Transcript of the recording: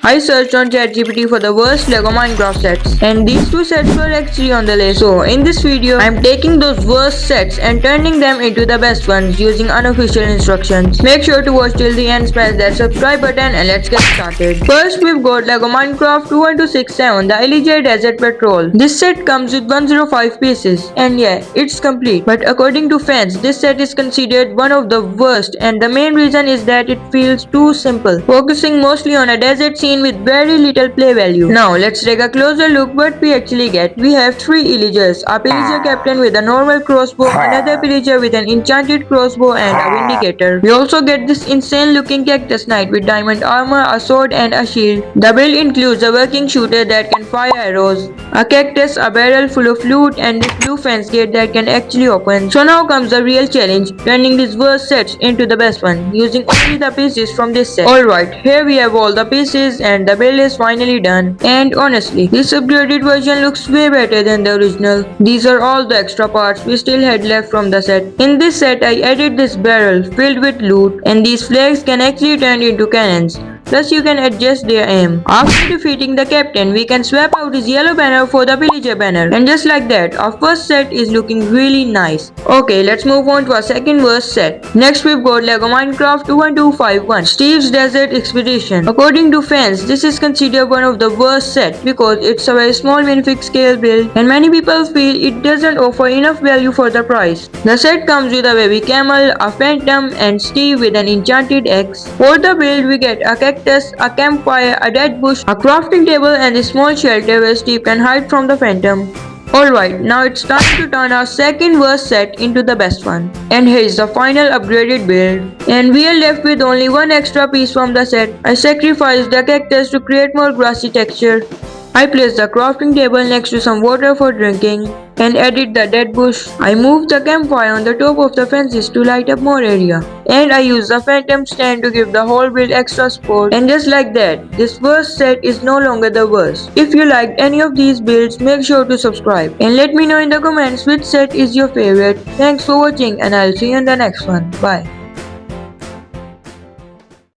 I searched on ChatGPT for the worst Lego Minecraft sets, and these two sets were actually on the list. So in this video, I'm taking those worst sets and turning them into the best ones using unofficial instructions. Make sure to watch till the end, smash that subscribe button, and let's get started. First, we've got Lego Minecraft 21267, the Elijah Desert Patrol. This set comes with 105 pieces, and yeah, it's complete. But according to fans, this set is considered one of the worst, and the main reason is that it feels too simple, focusing mostly on a desert scene with very little play value. Now let's take a closer look what we actually get. We have 3 Illagers, a pillager captain with a normal crossbow, another pillager with an enchanted crossbow and a vindicator. We also get this insane looking cactus knight with diamond armor, a sword and a shield. The build includes a working shooter that can fire arrows, a cactus, a barrel full of loot, and this blue fence gate that can actually open. So now comes the real challenge, turning these worst sets into the best one, using only the pieces from this set. Alright, here we have all the pieces and the build is finally done. And honestly, this upgraded version looks way better than the original. These are all the extra parts we still had left from the set. In this set, I added this barrel filled with loot, and these flags can actually turn into cannons. Plus you can adjust their aim. After defeating the captain, we can swap out his yellow banner for the villager banner. And just like that, our first set is looking really nice. Okay, let's move on to our second worst set. Next we've got Lego Minecraft 21251, Steve's Desert Expedition. According to fans, this is considered one of the worst sets because it's a very small minifig scale build and many people feel it doesn't offer enough value for the price. The set comes with a baby camel, a phantom, and Steve with an enchanted axe. For the build, we get a cactus, a campfire, a dead bush, a crafting table, and a small shelter where Steve can hide from the phantom. Alright, now it's time to turn our second worst set into the best one. And here's the final upgraded build. And we are left with only one extra piece from the set. I sacrificed the cactus to create more grassy texture. I placed the crafting table next to some water for drinking and added the dead bush. I moved the campfire on the top of the fences to light up more area. And I used the phantom stand to give the whole build extra support. And just like that, this worst set is no longer the worst. If you liked any of these builds, make sure to subscribe. And let me know in the comments which set is your favorite. Thanks for watching and I'll see you in the next one. Bye.